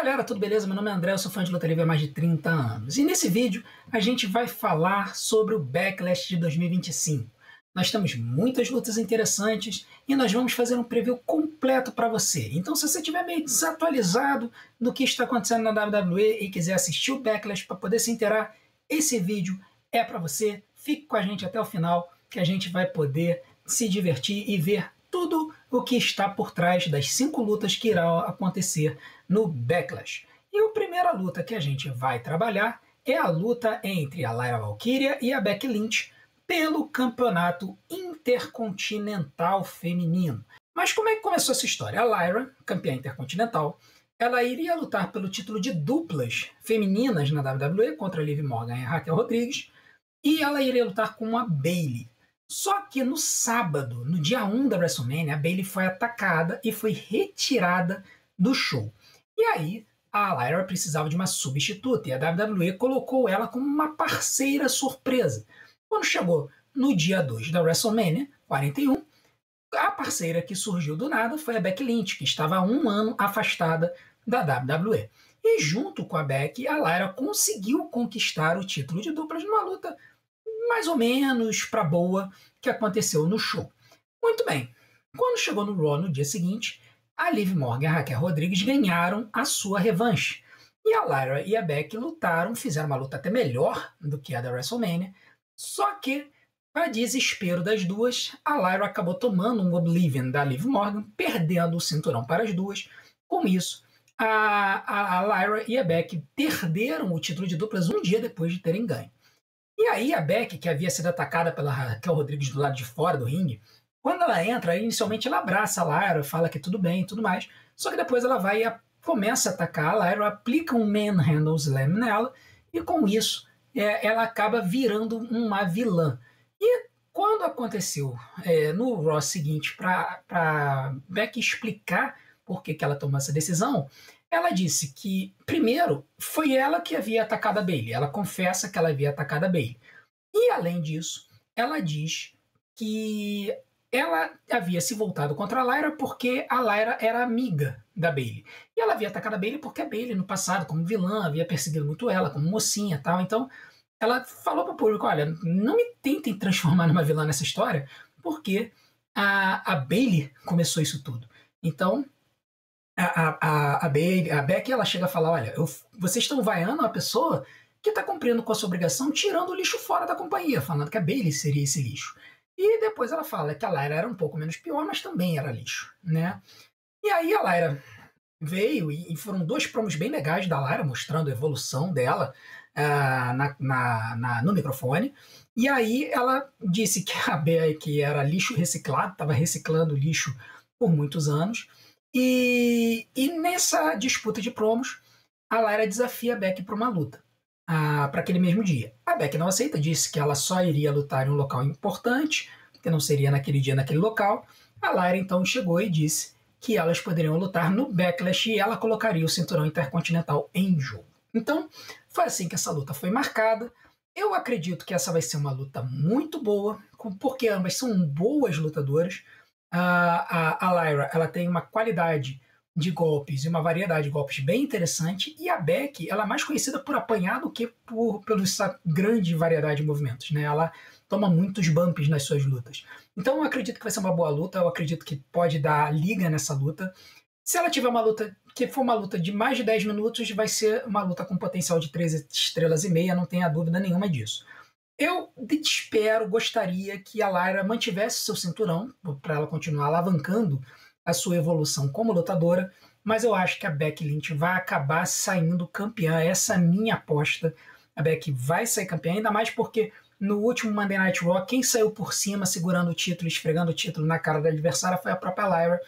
Galera, tudo beleza? Meu nome é André, eu sou fã de luta livre há mais de 30 anos. E nesse vídeo a gente vai falar sobre o Backlash de 2025. Nós temos muitas lutas interessantes e nós vamos fazer um preview completo para você. Então se você estiver meio desatualizado do que está acontecendo na WWE e quiser assistir o Backlash para poder se inteirar, esse vídeo é para você. Fique com a gente até o final que a gente vai poder se divertir e ver tudo o que está por trás das 5 lutas que irão acontecer no Backlash. E a primeira luta que a gente vai trabalhar é a luta entre a Lyra Valkyria e a Becky Lynch pelo campeonato intercontinental feminino. Mas como é que começou essa história? A Lyra, campeã intercontinental, ela iria lutar pelo título de duplas femininas na WWE contra a Liv Morgan e a Raquel Rodrigues, e ela iria lutar com a Bayley. Só que no sábado, no dia 1 da WrestleMania, a Bayley foi atacada e foi retirada do show. E aí, a Lyra precisava de uma substituta e a WWE colocou ela como uma parceira surpresa. Quando chegou no dia 2 da WrestleMania 41, a parceira que surgiu do nada foi a Becky Lynch, que estava há 1 ano afastada da WWE. E junto com a Becky, a Lyra conseguiu conquistar o título de duplas numa luta mais ou menos pra boa que aconteceu no show. Muito bem, quando chegou no Raw no dia seguinte, a Liv Morgan e a Raquel Rodrigues ganharam a sua revanche. E a Lyra e a Becky lutaram, fizeram uma luta até melhor do que a da WrestleMania, só que, para desespero das duas, a Lyra acabou tomando um Oblivion da Liv Morgan, perdendo o cinturão para as duas. Com isso, a Lyra e a Becky perderam o título de duplas um dia depois de terem ganho. E aí a Becky, que havia sido atacada pela Raquel Rodrigues do lado de fora do ringue, quando ela entra, inicialmente ela abraça a Lyra, fala que tudo bem e tudo mais, só que depois ela vai e começa a atacar a Lyra, aplica um Manhandle Slam nela, e com isso ela acaba virando uma vilã. E quando aconteceu no Raw seguinte, para Becky explicar por que ela tomou essa decisão, ela disse que, primeiro, foi ela que havia atacado a Bayley. Ela confessa que ela havia atacado a Bayley. E, além disso, ela diz que ela havia se voltado contra a Lyra porque a Lyra era amiga da Bayley. E ela havia atacado a Bayley porque a Bayley, no passado, como vilã, havia perseguido muito ela, como mocinha e tal. Então, ela falou para o público, olha, não me tentem transformar numa vilã nessa história, porque a Bayley começou isso tudo. Então, a Becky, ela chega a falar, olha, vocês estão vaiando uma pessoa que está cumprindo com a sua obrigação, tirando o lixo fora da companhia, falando que a Bayley seria esse lixo. E depois ela fala que a Lyra era um pouco menos pior, mas também era lixo, né? E aí a Lyra veio, e foram 2 promos bem legais da Lyra, mostrando a evolução dela no microfone. E aí ela disse que a Becky era lixo reciclado, estava reciclando lixo por muitos anos. E nessa disputa de promos, a Lyra desafia a Becky para uma luta, para aquele mesmo dia. A Becky não aceita, disse que ela só iria lutar em um local importante, que não seria naquele dia, naquele local. A Lyra então chegou e disse que elas poderiam lutar no Backlash e ela colocaria o cinturão intercontinental em jogo. Então, foi assim que essa luta foi marcada. Eu acredito que essa vai ser uma luta muito boa, porque ambas são boas lutadoras. A Lyra, ela tem uma qualidade de golpes e uma variedade de golpes bem interessante, e a Becky, ela é mais conhecida por apanhar do que pela essa grande variedade de movimentos, né? Ela toma muitos bumps nas suas lutas. Então eu acredito que vai ser uma boa luta, eu acredito que pode dar liga nessa luta. Se ela tiver uma luta que for uma luta de mais de 10 minutos, vai ser uma luta com potencial de 3 estrelas e meia, não tenha dúvida nenhuma disso. Eu gostaria que a Lyra mantivesse seu cinturão para ela continuar alavancando a sua evolução como lutadora, mas eu acho que a Becky Lynch vai acabar saindo campeã. Essa é a minha aposta. A Becky vai sair campeã, ainda mais porque no último Monday Night Raw, quem saiu por cima segurando o título, esfregando o título na cara da adversária foi a própria Lyra.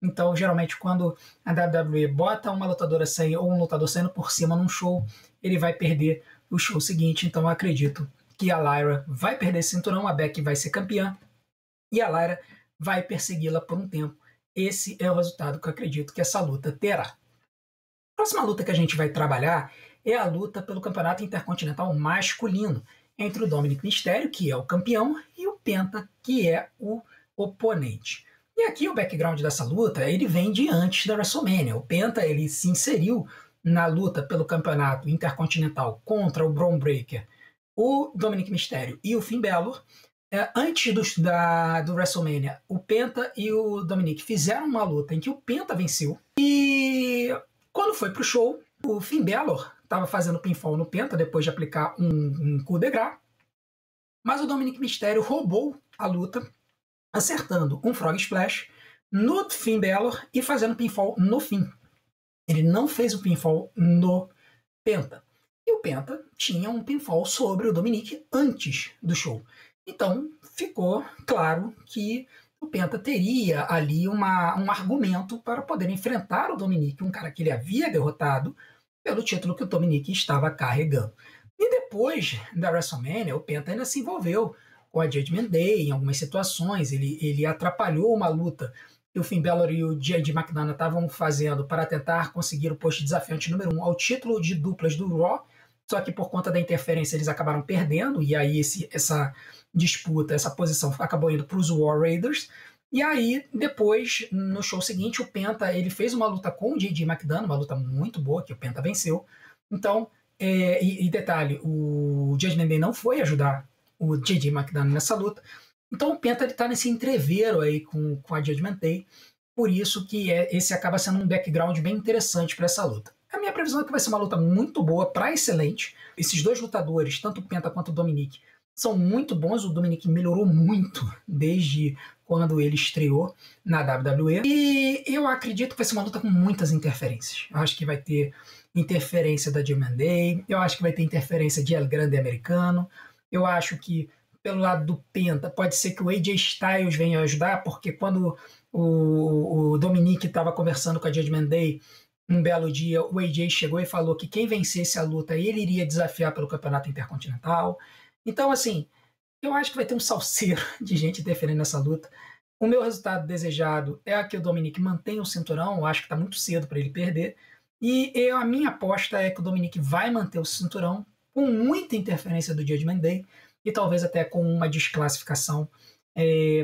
Então, geralmente, quando a WWE bota uma lutadora ou um lutador saindo por cima num show, ele vai perder o show seguinte. Então, eu acredito que a Lyra vai perder esse cinturão, a Becky vai ser campeã e a Lyra vai persegui-la por um tempo. Esse é o resultado que eu acredito que essa luta terá. A próxima luta que a gente vai trabalhar é a luta pelo campeonato intercontinental masculino entre o Dominic Mysterio, que é o campeão, e o Penta, que é o oponente. E aqui o background dessa luta, ele vem de antes da WrestleMania. O Penta, ele se inseriu na luta pelo campeonato intercontinental contra o Bron Breakker, o Dominic Mysterio e o Finn Balor. Antes do WrestleMania, o Penta e o Dominic fizeram uma luta em que o Penta venceu. E quando foi pro show, o Finn Balor estava fazendo pinfall no Penta depois de aplicar um coup de grace. Mas o Dominic Mysterio roubou a luta, acertando um Frog Splash no Finn Balor e fazendo pinfall no Finn. Ele não fez o pinfall no Penta. E o Penta tinha um pinfall sobre o Dominic antes do show. Então, ficou claro que o Penta teria ali um argumento para poder enfrentar o Dominic, um cara que ele havia derrotado pelo título que o Dominic estava carregando. E depois da WrestleMania, o Penta ainda se envolveu com a Judgment Day em algumas situações. Ele atrapalhou uma luta que o Finn Balor e o J.D. McDonagh estavam fazendo para tentar conseguir o posto de desafiante número 1 ao título de duplas do Raw. Só que por conta da interferência eles acabaram perdendo, e aí essa disputa, essa posição acabou indo para os War Raiders. E aí, depois, no show seguinte, o Penta ele fez uma luta com o J.D. McDonagh, uma luta muito boa, que o Penta venceu. Então, e detalhe, o Judgment Day não foi ajudar o J.D. McDonagh nessa luta. Então o Penta está nesse entreveiro aí com a Judgment Day. Por isso que esse acaba sendo um background bem interessante para essa luta. A minha previsão é que vai ser uma luta muito boa para excelente. Esses dois lutadores, tanto o Penta quanto o Dominic, são muito bons. O Dominic melhorou muito desde quando ele estreou na WWE. E eu acredito que vai ser uma luta com muitas interferências. Eu acho que vai ter interferência da Judgment Day, eu acho que vai ter interferência de El Grande Americano, eu acho que pelo lado do Penta pode ser que o AJ Styles venha ajudar, porque quando o Dominic estava conversando com a Judgment Day um belo dia, o AJ chegou e falou que quem vencesse a luta ele iria desafiar pelo campeonato intercontinental. Então assim, eu acho que vai ter um salseiro de gente interferindo nessa luta. O meu resultado desejado é que o Dominic mantenha o cinturão. Eu acho que está muito cedo para ele perder. E a minha aposta é que o Dominic vai manter o cinturão com muita interferência do Judgment Day e talvez até com uma desclassificação.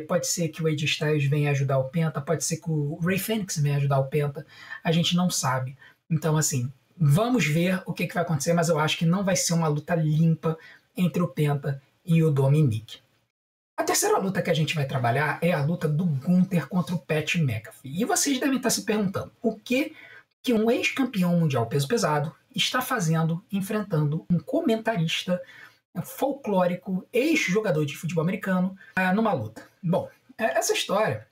Pode ser que o AJ Styles venha ajudar o Penta, pode ser que o Rey Fenix venha ajudar o Penta. A gente não sabe. Então, assim, vamos ver o que vai acontecer, mas eu acho que não vai ser uma luta limpa entre o Penta e o Dominic. A terceira luta que a gente vai trabalhar é a luta do Gunther contra o Pat McAfee. E vocês devem estar se perguntando o que um ex-campeão mundial peso pesado está fazendo enfrentando um comentarista folclórico, ex-jogador de futebol americano, numa luta. Bom, essa história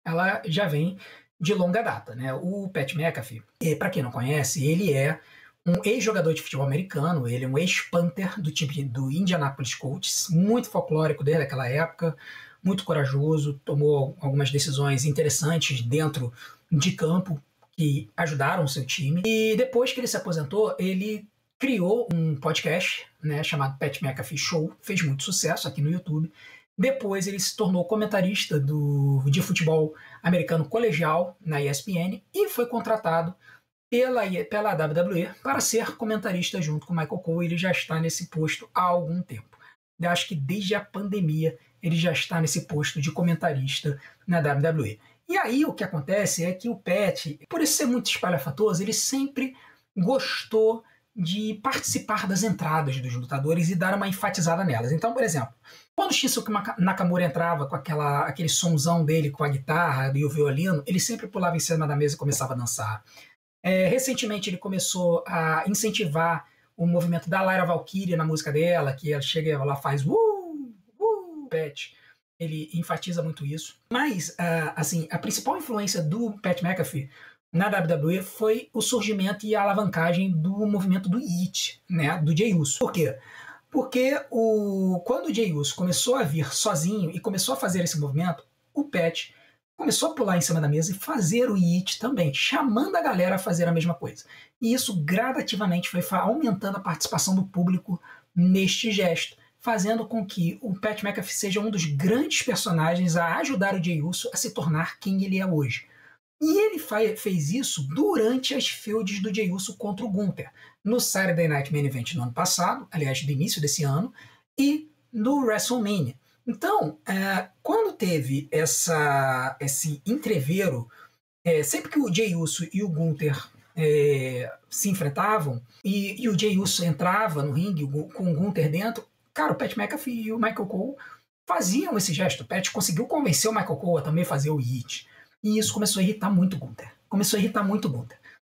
ela já vem de longa data, né? O Pat McAfee, para quem não conhece, ele é um ex-jogador de futebol americano, ele é um ex-Panther do time do Indianapolis Colts, muito folclórico desde aquela época, muito corajoso, tomou algumas decisões interessantes dentro de campo que ajudaram o seu time. E depois que ele se aposentou, ele criou um podcast, né, chamado Pat McAfee Show, fez muito sucesso aqui no YouTube. Depois ele se tornou comentarista de futebol americano colegial na ESPN e foi contratado pela WWE para ser comentarista junto com o Michael Cole. Ele já está nesse posto há algum tempo. Eu acho que desde a pandemia ele já está nesse posto de comentarista na WWE. E aí o que acontece é que o Pat, por ser muito espalhafatoso, ele sempre gostou de participar das entradas dos lutadores e dar uma enfatizada nelas. Então, por exemplo, quando o Shinsuke Nakamura entrava com aquele sonzão dele com a guitarra e o violino, ele sempre pulava em cima da mesa e começava a dançar. Recentemente ele começou a incentivar o movimento da Lyra Valkyria na música dela, que ela chega e ela faz Pat. Ele enfatiza muito isso. Mas, assim, a principal influência do Pat McAfee na WWE foi o surgimento e a alavancagem do movimento do It, né, do Jey Uso. Por quê? Porque quando o Jey Uso começou a vir sozinho e começou a fazer esse movimento, o Pat começou a pular em cima da mesa e fazer o It também, chamando a galera a fazer a mesma coisa. E isso gradativamente foi aumentando a participação do público neste gesto, fazendo com que o Pat McAfee seja um dos grandes personagens a ajudar o Jey Uso a se tornar quem ele é hoje. E ele fez isso durante as feuds do Jey Uso contra o Gunther, no Saturday Night Main Event no ano passado, aliás, do início desse ano, e no WrestleMania. Então, quando teve esse entreveiro, sempre que o Jey Uso e o Gunther se enfrentavam e o Jey Uso entrava no ringue com o Gunther dentro, cara, o Pat McAfee e o Michael Cole faziam esse gesto. O Pat conseguiu convencer o Michael Cole a também fazer o hit. E isso começou a irritar muito o Gunther.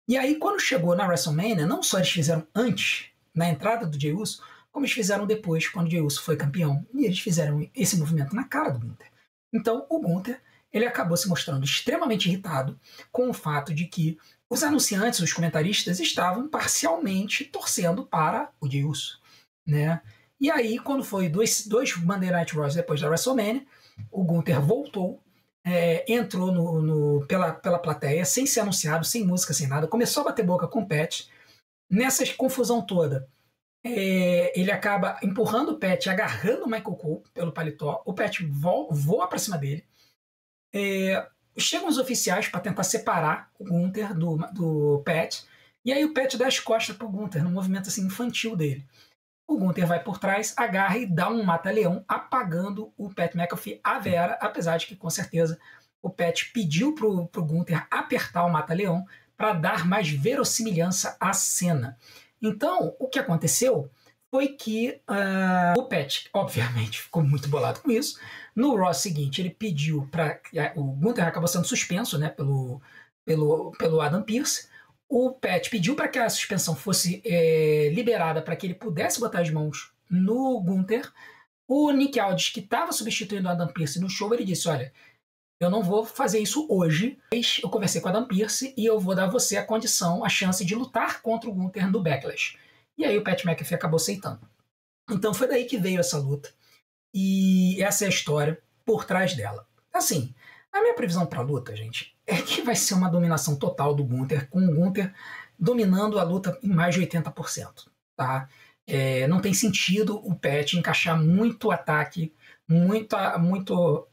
E aí, quando chegou na WrestleMania, não só eles fizeram antes, na entrada do Jey Uso, como eles fizeram depois, quando o Jey Uso foi campeão. E eles fizeram esse movimento na cara do Gunther. Então, o Gunther, ele acabou se mostrando extremamente irritado com o fato de que os anunciantes, os comentaristas, estavam parcialmente torcendo para o Jey Uso, né? E aí, quando foi dois Monday Night Raws depois da WrestleMania, o Gunther voltou, entrou pela plateia, sem ser anunciado, sem música, sem nada, começou a bater boca com o Pat. Nessa confusão toda, ele acaba empurrando o Pat, agarrando o Michael Cole pelo paletó. O Pat voa para cima dele. Chegam os oficiais para tentar separar o Gunther do Pat. E aí o Pat dá as costas pro Gunther, num movimento assim, infantil dele. O Gunther vai por trás, agarra e dá um mata-leão, apagando o Pat McAfee à vera, apesar de que, com certeza, o Pat pediu pro Gunther apertar o mata-leão para dar mais verossimilhança à cena. Então, o que aconteceu foi que o Pat, obviamente, ficou muito bolado com isso. No Raw seguinte, ele pediu para... O Gunther acabou sendo suspenso, né, pelo Adam Pearce. O Pat pediu para que a suspensão fosse liberada para que ele pudesse botar as mãos no Gunther. O Nick Aldis, que estava substituindo o Adam Pearce no show, ele disse, olha, eu não vou fazer isso hoje, mas eu conversei com o Adam Pearce e eu vou dar a você a condição, a chance de lutar contra o Gunther no Backlash. E aí o Pat McAfee acabou aceitando. Então foi daí que veio essa luta. E essa é a história por trás dela. Assim, a minha previsão para a luta, gente, é que vai ser uma dominação total do Gunther, com o Gunther dominando a luta em mais de 80%. Tá? Não tem sentido o Pat encaixar muito ataque, muitos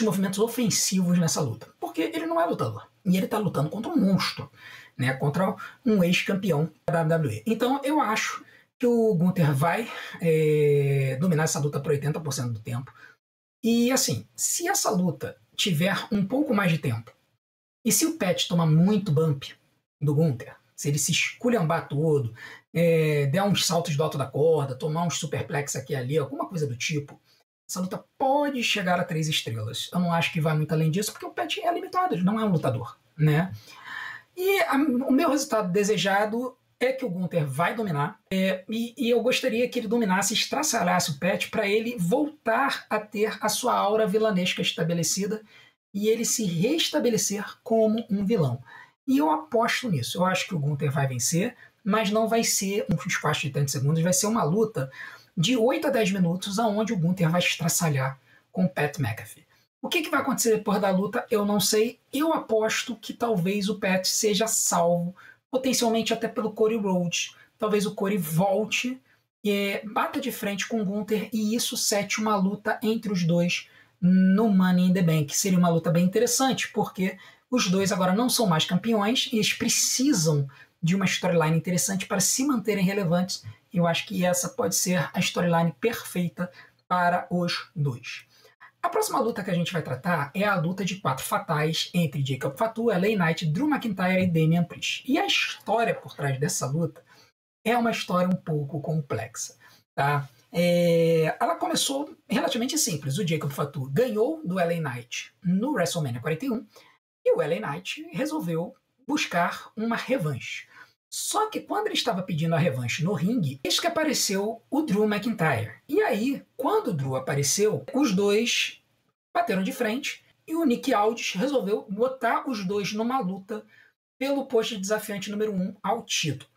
movimentos ofensivos nessa luta, porque ele não é lutador. E ele está lutando contra um monstro, né? Contra um ex-campeão da WWE. Então eu acho que o Gunther vai dominar essa luta por 80% do tempo. E assim, se essa luta tiver um pouco mais de tempo, e se o Pat tomar muito bump do Gunther, se ele se esculhambar todo, der uns saltos do alto da corda, tomar uns superplex aqui e ali, alguma coisa do tipo, essa luta pode chegar a 3 estrelas. Eu não acho que vai muito além disso, porque o Pat é limitado, ele não é um lutador, né? E o meu resultado desejado é que o Gunther vai dominar, e eu gostaria que ele dominasse, estraçalhasse o Pat para ele voltar a ter a sua aura vilanesca estabelecida e ele se restabelecer como um vilão. E eu aposto nisso. Eu acho que o Gunther vai vencer, mas não vai ser uns quartos de 30 segundos, vai ser uma luta de 8 a 10 minutos, onde o Gunther vai estraçalhar com o Pat McAfee. O que vai acontecer depois da luta, eu não sei. Eu aposto que talvez o Pat seja salvo, potencialmente até pelo Cody Rhodes. Talvez o Cody volte, bata de frente com o Gunther e isso sete uma luta entre os dois no Money in the Bank. Seria uma luta bem interessante, porque os dois agora não são mais campeões e eles precisam de uma storyline interessante para se manterem relevantes. Eu acho que essa pode ser a storyline perfeita para os dois. A próxima luta que a gente vai tratar é a luta de 4 fatais entre Jacob Fatu, LA Knight, Drew McIntyre e Damian Priest. E a história por trás dessa luta é uma história um pouco complexa. Tá? Ela começou relativamente simples. O Jacob Fatu ganhou do LA Knight no WrestleMania 41 e o LA Knight resolveu buscar uma revanche. Só que quando ele estava pedindo a revanche no ringue, eis que apareceu o Drew McIntyre. E aí, quando o Drew apareceu, os dois bateram de frente e o Nick Aldis resolveu botar os dois numa luta pelo posto de desafiante número 1 ao título.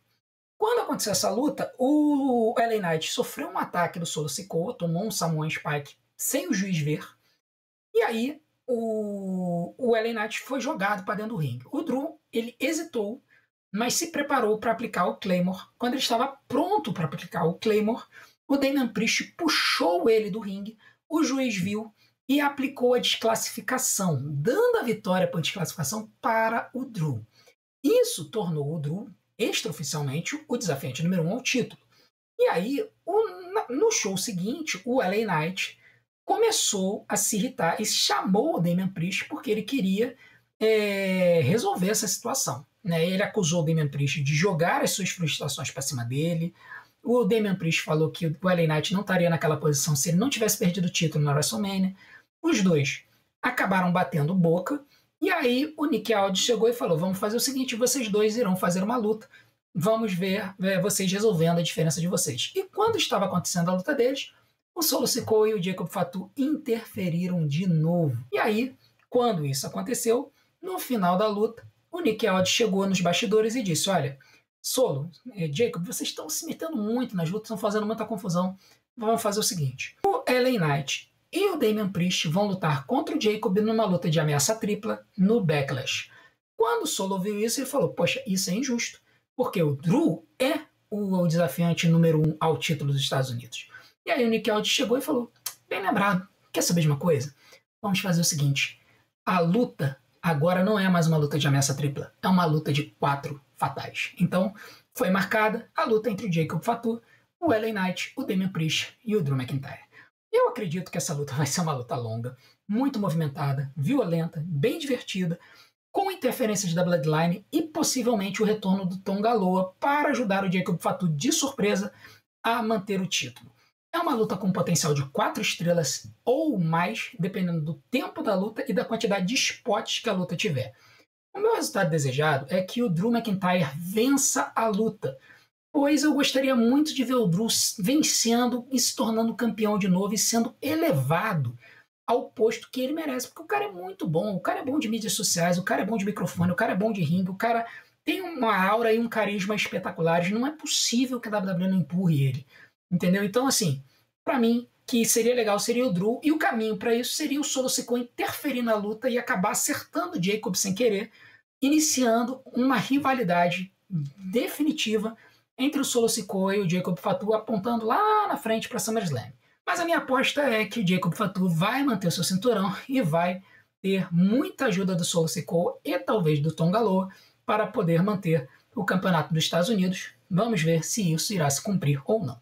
Quando aconteceu essa luta, o LA Knight sofreu um ataque do Solo Sikoa, tomou um Samoan Spike sem o juiz ver, e aí o LA Knight foi jogado para dentro do ringue. O Drew, ele hesitou, mas se preparou para aplicar o Claymore. Quando ele estava pronto para aplicar o Claymore, o Damian Priest puxou ele do ringue, o juiz viu e aplicou a desclassificação, dando a vitória por desclassificação para o Drew. Isso tornou o Drew, extraoficialmente, o desafiante número 1 ao título. E aí, no show seguinte, o LA Knight começou a se irritar e chamou o Damian Priest porque ele queria resolver essa situação. né? Ele acusou o Damian Priest de jogar as suas frustrações para cima dele. O Damian Priest falou que o LA Knight não estaria naquela posição se ele não tivesse perdido o título na WrestleMania. Os dois acabaram batendo boca. E aí o Nick Aldis chegou e falou: vamos fazer o seguinte, vocês dois irão fazer uma luta. Vamos ver vocês resolvendo a diferença de vocês. E quando estava acontecendo a luta deles, o Solo Sikoa e o Jacob Fatu interferiram de novo. E aí, quando isso aconteceu, no final da luta, o Nick Aldis chegou nos bastidores e disse: olha, Solo, Jacob, vocês estão se metendo muito nas lutas, estão fazendo muita confusão. Vamos fazer o seguinte: o LA Knight e o Damian Priest vão lutar contra o Jacob numa luta de ameaça tripla no Backlash. Quando o Solo viu isso, ele falou: poxa, isso é injusto, porque o Drew é o desafiante número 1 ao título dos Estados Unidos. E aí o Nick Aldis chegou e falou: bem lembrado, quer saber de uma coisa? Vamos fazer o seguinte, a luta agora não é mais uma luta de ameaça tripla, é uma luta de 4 fatais. Então foi marcada a luta entre o Jacob Fatu, o LA Knight, o Damian Priest e o Drew McIntyre. Eu acredito que essa luta vai ser uma luta longa, muito movimentada, violenta, bem divertida, com interferências da Bloodline e possivelmente o retorno do Tom Galoa para ajudar o Jacob Fatu de surpresa a manter o título. É uma luta com potencial de 4 estrelas ou mais, dependendo do tempo da luta e da quantidade de spots que a luta tiver. O meu resultado desejado é que o Drew McIntyre vença a luta, pois eu gostaria muito de ver o Drew vencendo e se tornando campeão de novo e sendo elevado ao posto que ele merece, porque o cara é muito bom, o cara é bom de mídias sociais, o cara é bom de microfone, o cara é bom de ringue, o cara tem uma aura e um carisma espetaculares, não é possível que a WWE não empurre ele, entendeu? Então, assim, pra mim, que seria legal seria o Drew, e o caminho para isso seria o Solo Sikoa interferir na luta e acabar acertando o Jacob sem querer, iniciando uma rivalidade definitiva entre o Solo Sikoa e o Jacob Fatu, apontando lá na frente para SummerSlam. Mas a minha aposta é que o Jacob Fatu vai manter o seu cinturão e vai ter muita ajuda do Solo Sikoa e talvez do Tom Galoa para poder manter o campeonato dos Estados Unidos. Vamos ver se isso irá se cumprir ou não.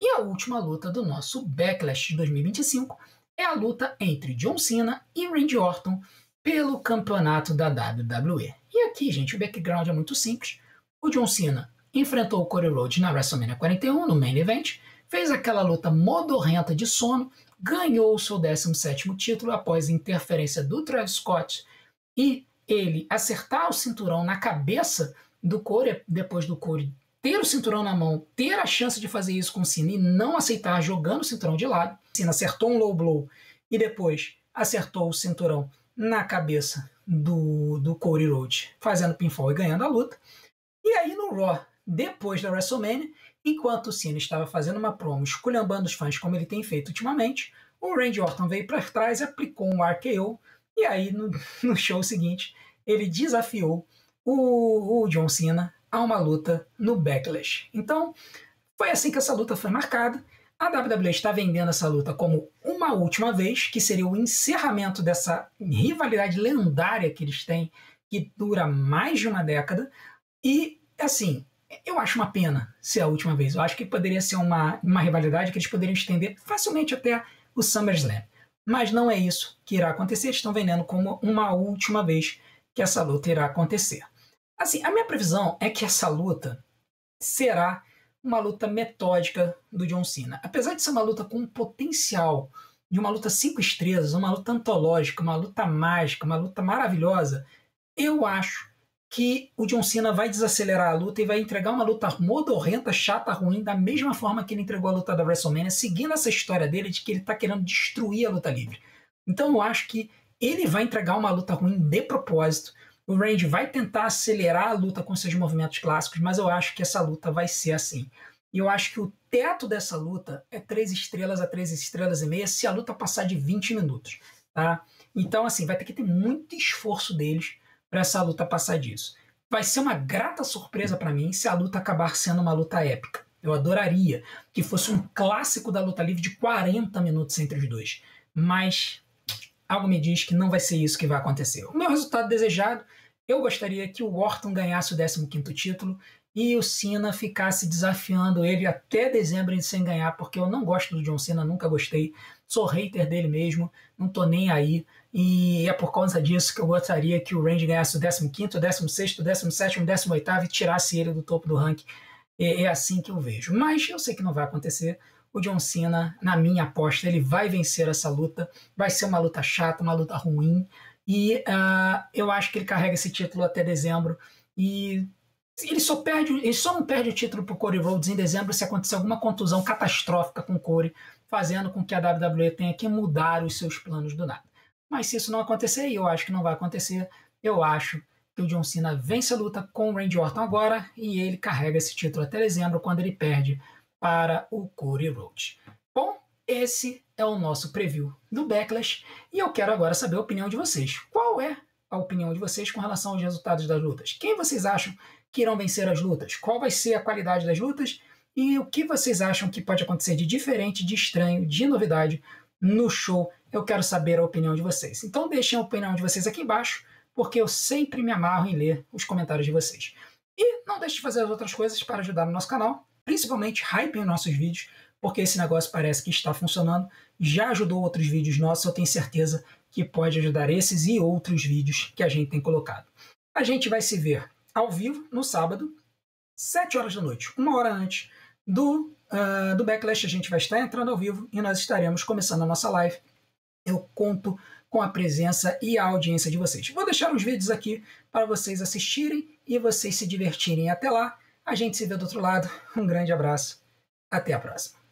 E a última luta do nosso Backlash de 2025 é a luta entre John Cena e Randy Orton pelo campeonato da WWE. E aqui, gente, o background é muito simples. O John Cena enfrentou o Cody Rhodes na WrestleMania 41, no Main Event, fez aquela luta modorrenta de sono, ganhou o seu 17º título após a interferência do Travis Scott e ele acertar o cinturão na cabeça do Cody, depois do Cody ter o cinturão na mão, ter a chance de fazer isso com o Cena e não aceitar jogando o cinturão de lado. O Cena acertou um low blow e depois acertou o cinturão na cabeça do Cody Rhodes, fazendo pinfall e ganhando a luta. E aí no Raw, depois da WrestleMania, enquanto o Cena estava fazendo uma promo esculhambando os fãs como ele tem feito ultimamente, o Randy Orton veio para trás e aplicou um RKO, e aí no show seguinte ele desafiou o John Cena a uma luta no Backlash. Então foi assim que essa luta foi marcada. A WWE está vendendo essa luta como uma última vez, que seria o encerramento dessa rivalidade lendária que eles têm, que dura mais de uma década, e assim, eu acho uma pena ser a última vez. Eu acho que poderia ser uma rivalidade que eles poderiam estender facilmente até o SummerSlam. Mas não é isso que irá acontecer. Eles estão vendendo como uma última vez que essa luta irá acontecer. Assim, a minha previsão é que essa luta será uma luta metódica do John Cena. Apesar de ser uma luta com potencial de uma luta 5 estrelas, uma luta antológica, uma luta mágica, uma luta maravilhosa, eu acho que o John Cena vai desacelerar a luta e vai entregar uma luta modorrenta, chata, ruim, da mesma forma que ele entregou a luta da WrestleMania, seguindo essa história dele de que ele está querendo destruir a luta livre. Então eu acho que ele vai entregar uma luta ruim de propósito. O Randy vai tentar acelerar a luta com seus movimentos clássicos, mas eu acho que essa luta vai ser assim. E eu acho que o teto dessa luta é 3 estrelas a 3 estrelas e meia se a luta passar de 20 minutos. Tá? Então, assim, vai ter que ter muito esforço deles para essa luta passar disso. Vai ser uma grata surpresa para mim se a luta acabar sendo uma luta épica. Eu adoraria que fosse um clássico da luta livre de 40 minutos entre os dois. Mas algo me diz que não vai ser isso que vai acontecer. O meu resultado desejado, eu gostaria que o Orton ganhasse o 15º título e o Cena ficasse desafiando ele até dezembro sem ganhar, porque eu não gosto do John Cena, nunca gostei, sou hater dele mesmo, não tô nem aí. e é por causa disso que eu gostaria que o Randy ganhasse o 15º, 16º, 17º, 18º e tirasse ele do topo do ranking. É assim que eu vejo. Mas eu sei que não vai acontecer. O John Cena, na minha aposta, ele vai vencer essa luta. Vai ser uma luta chata, uma luta ruim. E eu acho que ele carrega esse título até dezembro. E ele só não perde o título para o Cody Rhodes em dezembro se acontecer alguma contusão catastrófica com o Cody, fazendo com que a WWE tenha que mudar os seus planos do nada. Mas se isso não acontecer, e eu acho que não vai acontecer, eu acho que o John Cena vence a luta com o Randy Orton agora e ele carrega esse título até dezembro, quando ele perde para o Cody Rhodes. Bom, esse é o nosso preview do Backlash e eu quero agora saber a opinião de vocês. Qual é a opinião de vocês com relação aos resultados das lutas? Quem vocês acham que irão vencer as lutas? Qual vai ser a qualidade das lutas? E o que vocês acham que pode acontecer de diferente, de estranho, de novidade no show? Eu quero saber a opinião de vocês. Então deixem a opinião de vocês aqui embaixo, porque eu sempre me amarro em ler os comentários de vocês. E não deixe de fazer as outras coisas para ajudar no nosso canal, principalmente hypem os nossos vídeos, porque esse negócio parece que está funcionando. Já ajudou outros vídeos nossos, eu tenho certeza que pode ajudar esses e outros vídeos que a gente tem colocado. A gente vai se ver ao vivo no sábado, 7 horas da noite, uma hora antes do Backlash. A gente vai estar entrando ao vivo e nós estaremos começando a nossa live. Eu conto com a presença e a audiência de vocês. Vou deixar os vídeos aqui para vocês assistirem e vocês se divertirem. Até lá, a gente se vê do outro lado. Um grande abraço. Até a próxima.